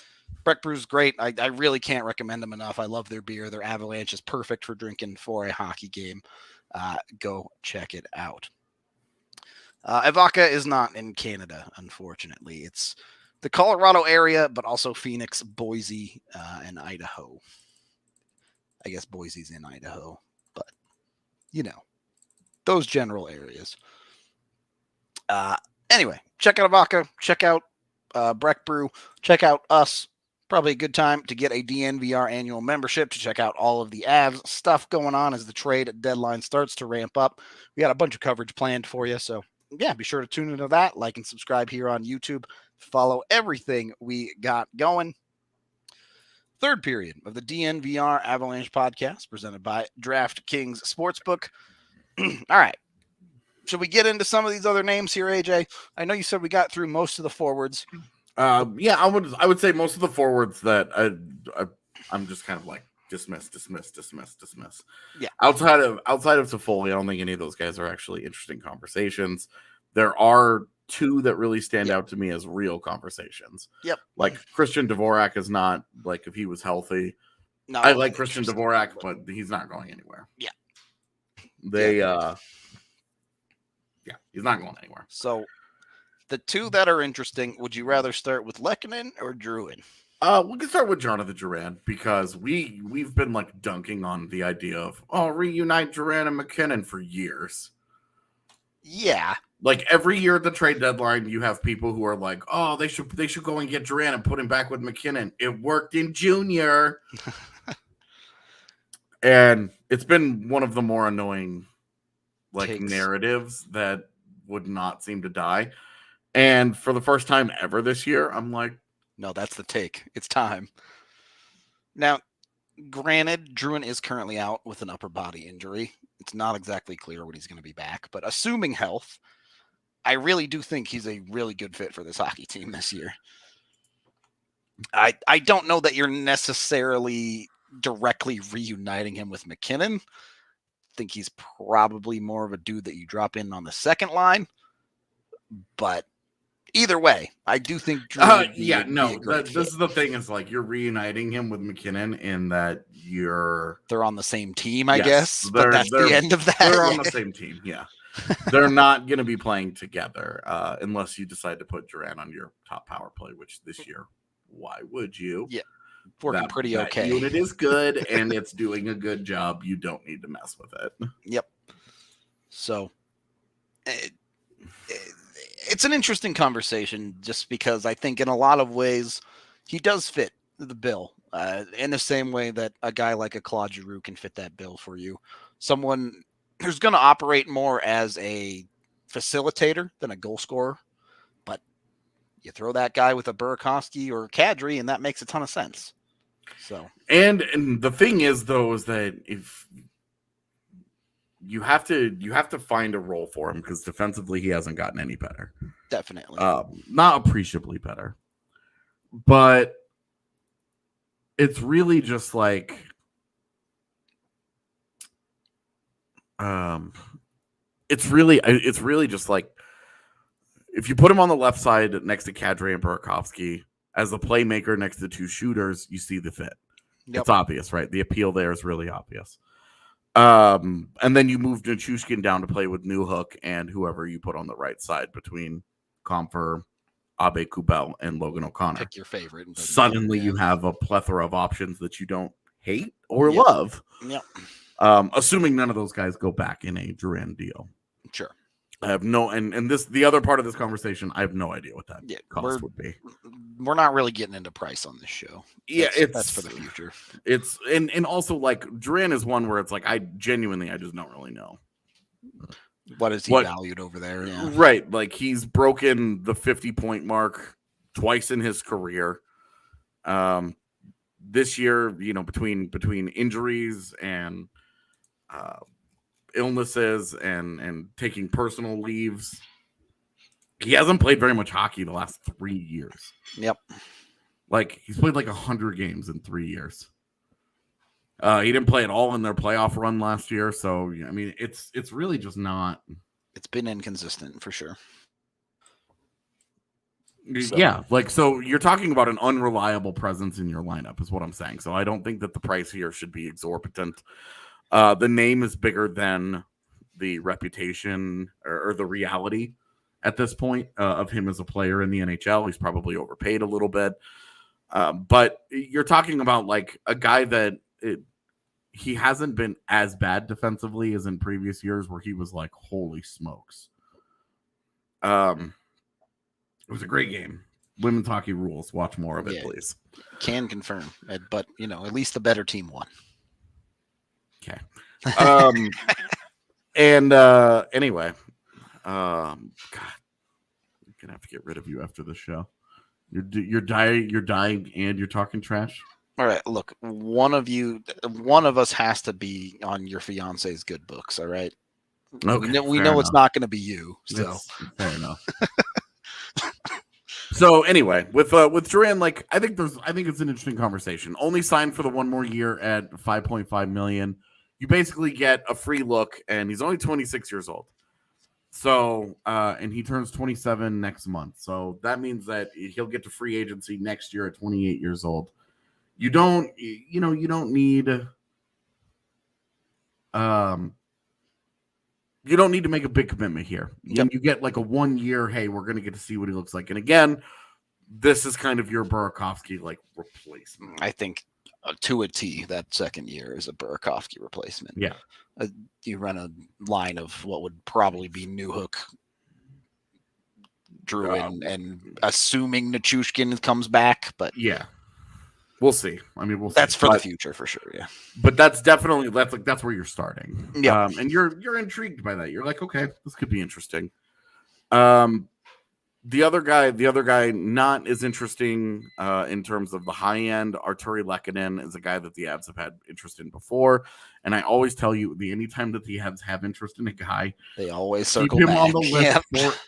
Breck Brew's great. I really can't recommend them enough. I love their beer. Their Avalanche is perfect for drinking for a hockey game. Go check it out. Evoca is not in Canada, unfortunately. It's the Colorado area, but also Phoenix, Boise, and Idaho. I guess Boise's in Idaho, but those general areas. Anyway, check out Evoca, check out Breck Brew, check out us. Probably a good time to get a DNVR annual membership to check out all of the Avs stuff going on as the trade deadline starts to ramp up. We got a bunch of coverage planned for you, so yeah, be sure to tune into that. Like and subscribe here on YouTube. Follow everything we got going. Third period of the DNVR Avalanche podcast presented by DraftKings Sportsbook. All right. Should we get into some of these other names here, AJ? I know you said we got through most of the forwards. Yeah, I would say most of the forwards that I'm just kind of like dismiss. Yeah. Outside of Toffoli, I don't think any of those guys are actually interesting conversations. There are 2 that really stand out to me as real conversations. Yep. Like Christian Dvorak is not, like, if he was healthy. No, I like Christian Dvorak, but he's not going anywhere. Yeah. He's not going anywhere. So the 2 that are interesting, would you rather start with Lehkonen or Druin? We can start with Jonathan Duran because we've been like dunking on the idea of reunite Duran and McKinnon for years. Yeah. Like every year at the trade deadline, you have people who are like, "Oh, they should go and get Duran and put him back with McKinnon. It worked in junior." And it's been one of the more annoying narratives that would not seem to die. And for the first time ever this year, I'm like, no, that's the take. It's time. Now, granted, Druin is currently out with an upper body injury. It's not exactly clear when he's going to be back, but assuming health, I really do think he's a really good fit for this hockey team this year. I don't know that you're necessarily directly reuniting him with McKinnon. I think he's probably more of a dude that you drop in on the second line, but either way, I do think Drew would be, yeah, be no, a great this fit. is the thing. Is like you're reuniting him with McKinnon in that They're on the same team, I yes, guess, but that's the end of that. They're on the same team. Yeah, they're not going to be playing together unless you decide to put Duran on your top power play. Which this year, why would you? Yeah, working pretty okay. That unit is good and it's doing a good job. You don't need to mess with it. Yep. So it's an interesting conversation just because I think in a lot of ways he does fit the bill in the same way that a guy like a Claude Giroux can fit that bill for you. Someone who's going to operate more as a facilitator than a goal scorer, but you throw that guy with a Burakovsky or Kadri and that makes a ton of sense. So, and the thing is though, is that if you have to find a role for him because defensively he hasn't gotten any better. Definitely. Not appreciably better. But it's really just like it's really just like if you put him on the left side next to Kadri and Burakovsky as a playmaker next to two shooters, you see the fit. Yep. It's obvious, right? The appeal there is really obvious. And then you move Nichushkin down to play with Newhook and whoever you put on the right side between Comfer, Abe Kubel, and Logan O'Connor. Pick your favorite. Suddenly you have a plethora of options that you don't hate or love. Yep. Assuming none of those guys go back in a Duran deal. Sure. I have no, and this, the other part of this conversation, I have no idea what that cost would be. We're not really getting into price on this show. That's for the future. It's, and also like Duran is one where it's like, I just don't really know. What is he valued over there? Yeah. Right. Like he's broken the 50-point mark twice in his career. This year, between injuries and, illnesses and taking personal leaves, he hasn't played very much hockey the last 3 years. Yep. Like he's played like 100 games in 3 years. He didn't play at all in their playoff run last year. So, I mean, it's really just not. It's been inconsistent for sure. So. Yeah. So you're talking about an unreliable presence in your lineup is what I'm saying. So I don't think that the price here should be exorbitant. The name is bigger than the reputation or the reality at this point of him as a player in the NHL. He's probably overpaid a little bit. But you're talking about like a guy that he hasn't been as bad defensively as in previous years where he was like, holy smokes. It was a great game. Women's hockey rules. Watch more of it, please. Can confirm. But, at least the better team won. Okay. Anyway, God, I'm gonna have to get rid of you after the show. You're dying, and you're talking trash. All right, look, one of us has to be on your fiance's good books. All right. Okay. We know it's not going to be you. So fair enough. So anyway, with Duran, like I think it's an interesting conversation. Only signed for the 1 more year at $5.5 million. You basically get a free look, and he's only 26 years old. So, and he turns 27 next month. So that means that he'll get to free agency next year at 28 years old. You don't need to make a big commitment here. Yep. You get like a 1 year, hey, we're going to get to see what he looks like. And again, this is kind of your Burakovsky like replacement. I think to a T, that second year is a Burakovsky replacement. Yeah. You run a line of what would probably be Newhook, Drew, and assuming Nichushkin comes back, but yeah, we'll see. I mean, we'll see. That's for the future for sure. Yeah, but that's where you're starting. Yeah, and you're intrigued by that. You're like, okay, this could be interesting. The other guy, not as interesting in terms of the high end. Arturi Lehkonen is a guy that the Avs have had interest in before, and I always tell you, anytime that the Avs have interest in a guy, they always circle keep him back on the list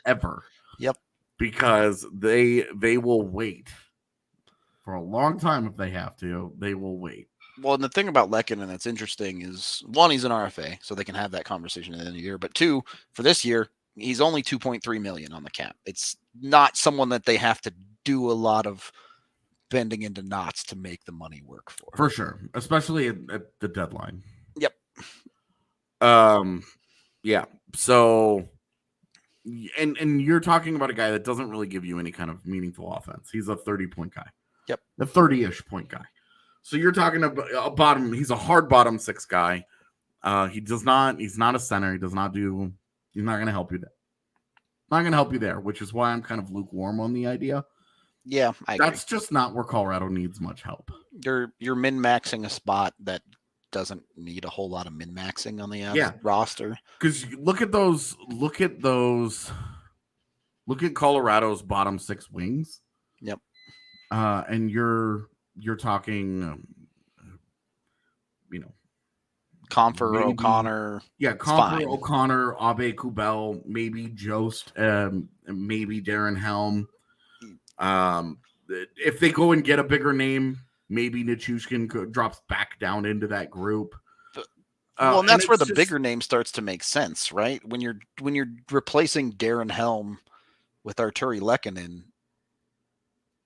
forever. Yep, because they will wait for a long time if they have to. They will wait. Well, and the thing about Lehkonen that's interesting is, one, he's an RFA, so they can have that conversation at the end of the year. But two, for this year, He's only $2.3 million on the cap. It's not someone that they have to do a lot of bending into knots to make the money work for. For sure, especially at the deadline. Yep. Yeah. So, and you're talking about a guy that doesn't really give you any kind of meaningful offense. He's a 30-point guy. Yep. A 30-ish point guy. So you're talking about a bottom. He's a hard bottom six guy. He's not a center. He's not going to help you there. Not going to help you there, which is why I'm kind of lukewarm on the idea. Yeah, that's just not where Colorado needs much help. You're min-maxing a spot that doesn't need a whole lot of min-maxing on the roster. Because look at Colorado's bottom six wings. Yep. And you're talking, Comfer, O'Connor. Yeah, Comfer, O'Connor, Abe Kubel, maybe Jost, maybe Darren Helm. If they go and get a bigger name, maybe Nichushkin drops back down into that group. Well, and that's where the bigger name starts to make sense, right? When you're replacing Darren Helm with Arturi Lehkonen,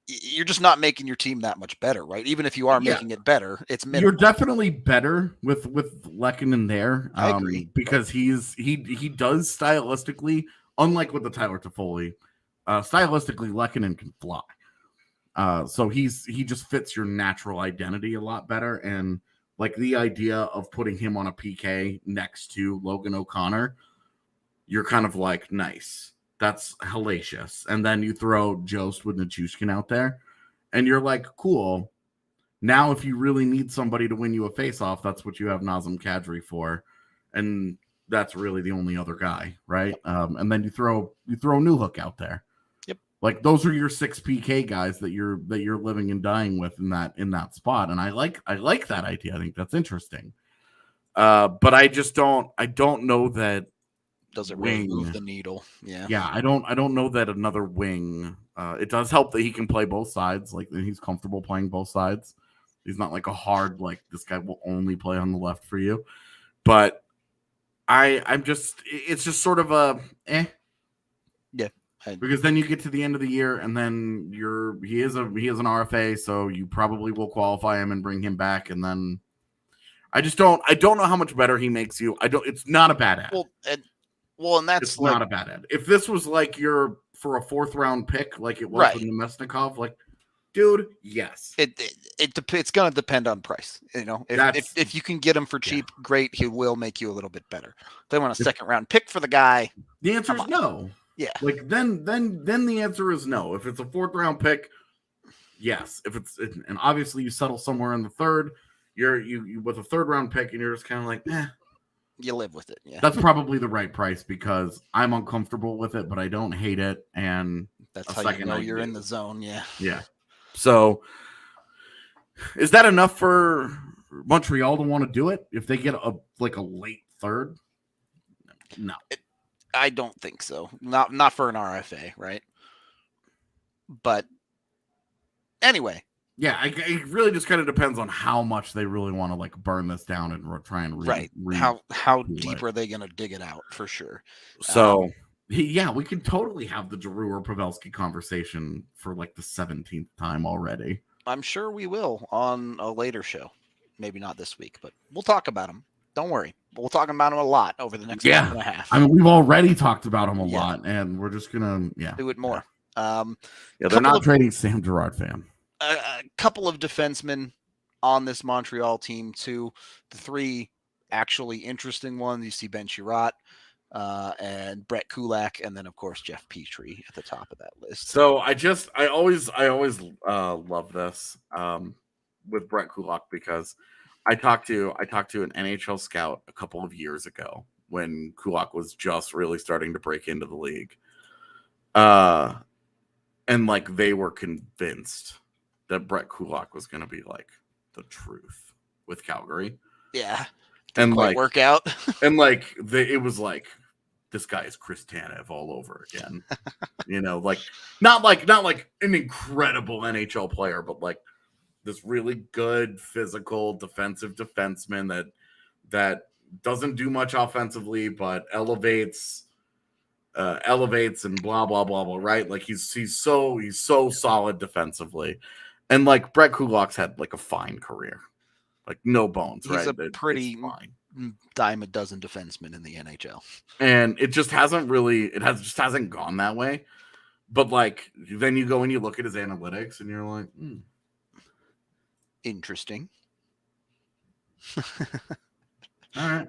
you're just not making your team that much better, right? Even if you are making it better, it's minimal. You're definitely better with Lehkonen there. I agree. Because he does stylistically, unlike with the Tyler Toffoli, stylistically Lehkonen can fly. So he just fits your natural identity a lot better. And like the idea of putting him on a PK next to Logan O'Connor, you're kind of like, nice. That's hellacious. And then you throw Jost with Nichushkin out there, and you're like, cool. Now, if you really need somebody to win you a face-off, that's what you have Nazem Kadri for. And that's really the only other guy, right? And then you throw Newhook out there. Yep. Like those are your 6 PK guys that you're living and dying with in that spot. And I like that idea. I think that's interesting. But I don't know that doesn't really move the needle. Yeah. I don't know that another wing. It does help that he can play both sides. Like he's comfortable playing both sides. He's not like a hard, like this guy will only play on the left for you. But it's just sort of a Yeah. Because then you get to the end of the year and then he is an RFA, so you probably will qualify him and bring him back. And then I don't know how much better he makes you. It's not a bad ad. And that's not a bad ad. If this was like for a 4th round pick, like it was with Nemesnikov, like, dude, yes. It's going to depend on price. If you can get him for cheap, great. He will make you a little bit better. If they want a 2nd round pick for the guy, the answer is no. Yeah. Like then the answer is no. If it's a 4th round pick, yes. And obviously you settle somewhere in the 3rd, you with a 3rd round pick and you're just kind of like, you live with it. Yeah. That's probably the right price because I'm uncomfortable with it, but I don't hate it. And that's how you know you're in the zone. Yeah. Yeah. So is that enough for Montreal to want to do it? If they get a late 3rd? No. I don't think so. Not for an RFA, right? But anyway. Yeah, it really just kind of depends on how much they really want to like burn this down and try and how deep are they going to dig it out for sure. So we can totally have the Giroux or Pavelski conversation for like the 17th time already. I'm sure we will on a later show. Maybe not this week, but we'll talk about them. Don't worry. We'll talk about them a lot over the next month and a half. I mean, we've already talked about them a lot, and we're just gonna do it more. They're not trading Sam Girard, fam. A couple of defensemen on this Montreal team too. The 3 actually interesting ones. You see Ben Chiarot and Brett Kulak, and then of course Jeff Petrie at the top of that list. So I always love this with Brett Kulak because I talked to an NHL scout a couple of years ago when Kulak was just really starting to break into the league. And like they were convinced that Brett Kulak was going to be like the truth with Calgary. Yeah. And like work out. And like it was like, this guy is Chris Tanev all over again. Like not like an incredible NHL player, but like this really good physical defensive defenseman that doesn't do much offensively, but elevates elevates and blah blah blah blah. Right? Like he's so solid defensively, and like Brett Kulak's had like a fine career, like no bones. He's right? a pretty dime a dozen defenseman in the NHL, and it just hasn't really just hasn't gone that way. But like then you go and you look at his analytics, and you're like, interesting. All right.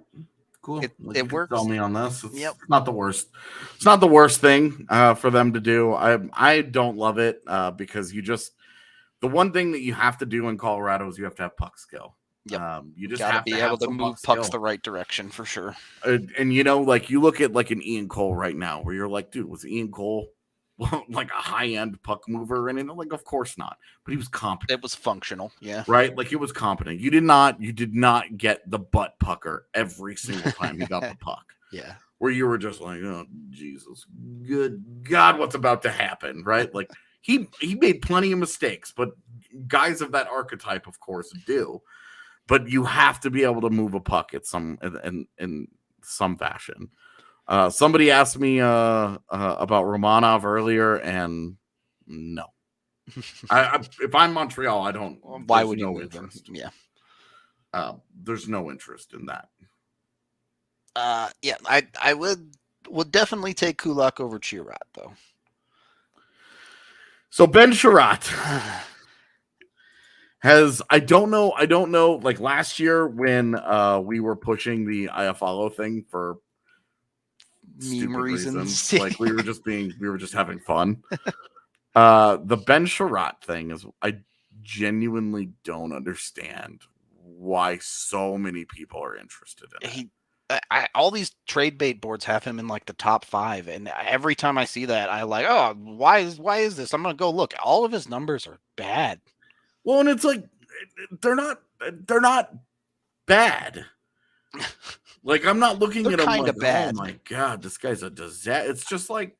Cool. It works. Tell me on this. It's not the worst. It's not the worst thing for them to do. I don't love it because the one thing that you have to do in Colorado is you have to have puck skill. Yep. You just gotta have be to able to move pucks the right direction for sure. And you know, like you look at like an Ian Cole right now, where you're like, dude, was Ian Cole like a high end puck mover? And like, of course not. But he was competent. It was functional, yeah. Right, like he was competent. You did not get the butt pucker every single time you got the puck. Yeah, where you were just like, oh Jesus, good God, what's about to happen? Right, like he made plenty of mistakes, but guys of that archetype, of course, do. But you have to be able to move a puck in some fashion. Somebody asked me about Romanov earlier, and no. If I'm Montreal, I don't. Why would you move him? Yeah. There's no interest in that. Yeah, I would definitely take Kulak over Chiarot, though. So Ben Chiarot I don't know. Like last year when we were pushing the Iafallo thing for meme reasons. Like we were just having fun. The Ben Chiarot thing is, I genuinely don't understand why so many people are interested in it. All these trade bait boards have him in like the top 5, and every time I see that, I like, oh, why is this? I'm gonna go look. All of his numbers are bad. Well, and it's like they're not bad. Like I'm not looking at him like, bad. Oh my God, this guy's a disaster. It's just like,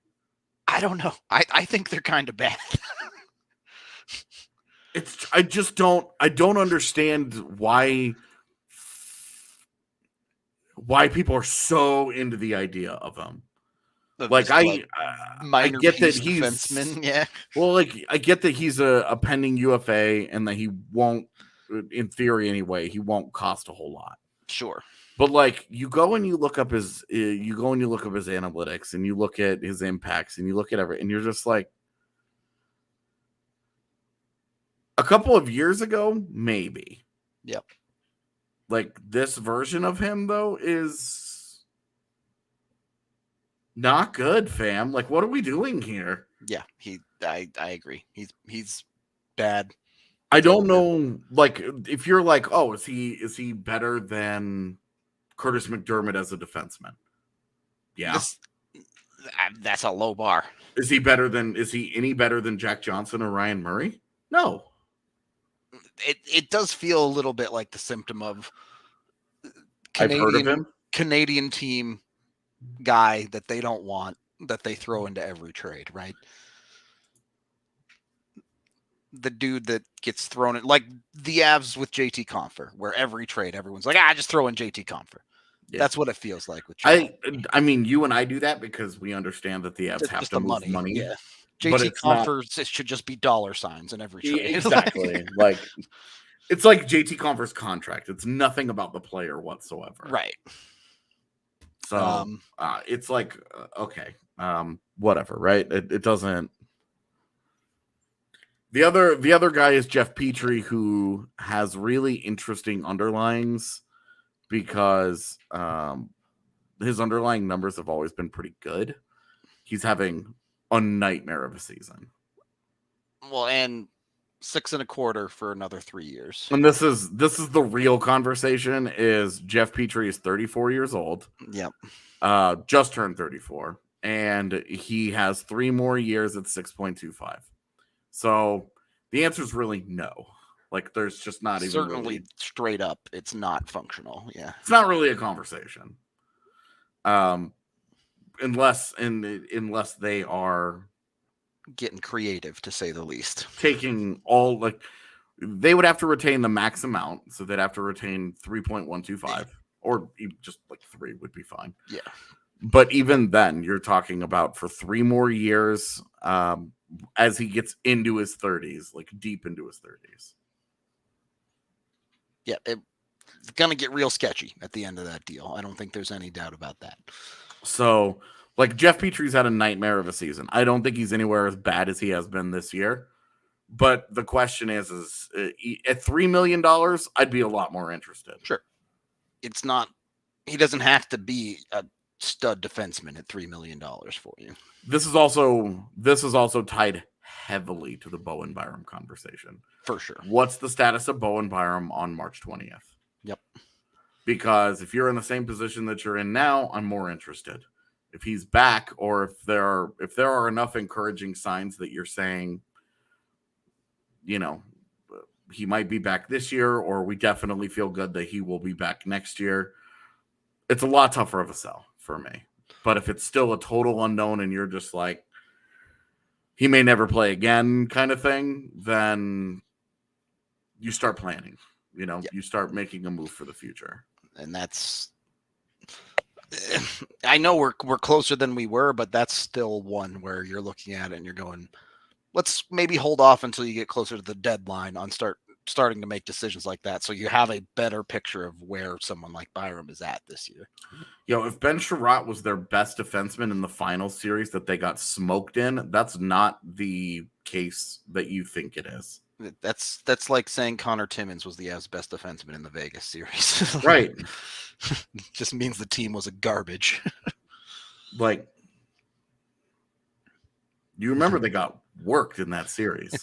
I don't know. I think they're kind of bad. I don't understand why people are so into the idea of him. Like I get that he's defenseman, yeah. Well, like I get that he's a pending UFA and that he won't, in theory anyway, he won't cost a whole lot. Sure. But like you go and you look up his analytics and you look at his impacts and you look at everything and you're just like, a couple of years ago, maybe. Yep. Like this version of him though is not good, fam. Like what are we doing here? Yeah, I agree. He's bad. I don't know, like if you're like, oh, is he better than Curtis McDermott as a defenseman? Yeah. That's a low bar. Is he any better than Jack Johnson or Ryan Murray? No. It does feel a little bit like the symptom of I've heard of him. Canadian team guy that they don't want, that they throw into every trade, right? The dude that gets thrown in, like the Avs with JT Compher, where every trade everyone's like, just throw in JT Compher. Yeah. That's what it feels like with I mean, you and I do that because we understand that the Avs have to move money. Yeah. JT Compher should just be dollar signs in every trade. Exactly. Like it's like JT Compher's contract. It's nothing about the player whatsoever. Right. So it's like okay, whatever, right? It doesn't. The other guy is Jeff Petrie, who has really interesting underlyings because his underlying numbers have always been pretty good. He's having a nightmare of a season. Well, and 6.25 for another 3 years. And this is the real conversation. Is Jeff Petrie is 34 years old. Yep. Just turned 34, and he has 3 more years at 6.25. So the answer is really no. Like there's just not even certainly straight up. It's not functional. Yeah. It's not really a conversation. Unless they are getting creative, to say the least. Taking all, like, they would have to retain the max amount, so they'd have to retain 3.125, or just like 3 would be fine. Yeah. But even then, you're talking about for 3 more years as he gets into his 30s, like deep into his 30s. Yeah, it's going to get real sketchy at the end of that deal. I don't think there's any doubt about that. So, like, Jeff Petry's had a nightmare of a season. I don't think he's anywhere as bad as he has been this year. But the question is at $3 million, I'd be a lot more interested. Sure. It's not, he doesn't have to be a stud defenseman at $3 million for you. This is also tied heavily to the Bowen Byram conversation. For sure. What's the status of Bowen Byram on March 20th? Yep. Because if you're in the same position that you're in now, I'm more interested. If he's back, or if there are enough encouraging signs that you're saying, you know, he might be back this year, or we definitely feel good that he will be back next year, it's a lot tougher of a sell for me. But if it's still a total unknown and you're just like, he may never play again kind of thing, then you start planning. You know, You start making a move for the future. And that's, I know we're closer than we were, but that's still one where you're looking at it and you're going, let's maybe hold off until you get closer to the deadline on starting to make decisions like that, so you have a better picture of where someone like Byram is at this year. If Ben Sherratt was their best defenseman in the final series that they got smoked in, that's not the case that you think it is. That's like saying Connor Timmins was the Avs' best defenseman in the Vegas series. Right. Just means the team was a garbage. Like, you remember they got worked in that series.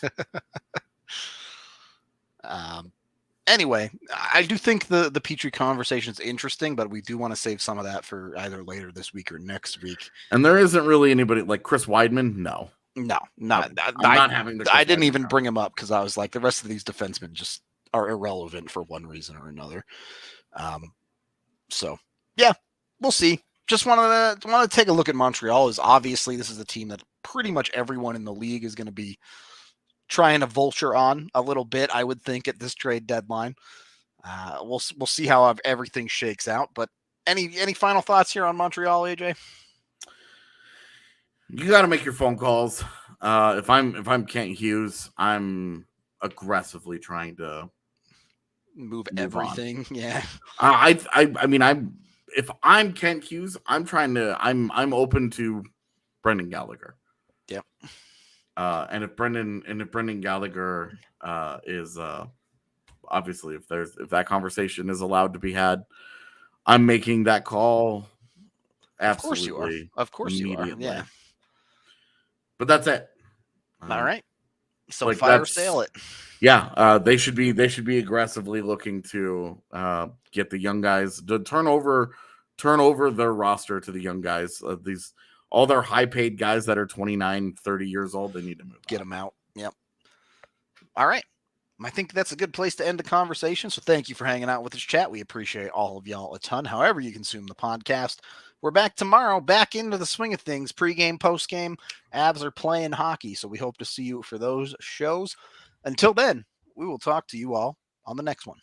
Anyway, I do think the Petry conversation is interesting, but we do want to save some of that for either later this week or next week. And there isn't really anybody like Chris Weidman. No, not having. I didn't even bring him up because I was like, the rest of these defensemen just are irrelevant for one reason or another. So yeah, we'll see. Just want to take a look at Montreal. Is obviously this is a team that pretty much everyone in the league is going to be trying to vulture on a little bit, I would think, at this trade deadline. We'll see how everything shakes out. But any final thoughts here on Montreal, AJ? You got to make your phone calls. If I'm Kent Hughes, I'm aggressively trying to move everything. On. Yeah. If I'm Kent Hughes, I'm open to Brendan Gallagher. Yep. And if Brendan Gallagher is obviously if that conversation is allowed to be had, I'm making that call. Absolutely. Of course you are. Yeah. But that's it. All right. So fire sale it. Yeah, they should be aggressively looking to get the young guys to turn over their roster to the young guys. All their high-paid guys that are 29, 30 years old, they need to get them out. Yep. All right. I think that's a good place to end the conversation. So thank you for hanging out with this chat. We appreciate all of y'all a ton, however you consume the podcast. We're back tomorrow, back into the swing of things, pregame, postgame. Avs are playing hockey, so we hope to see you for those shows. Until then, we will talk to you all on the next one.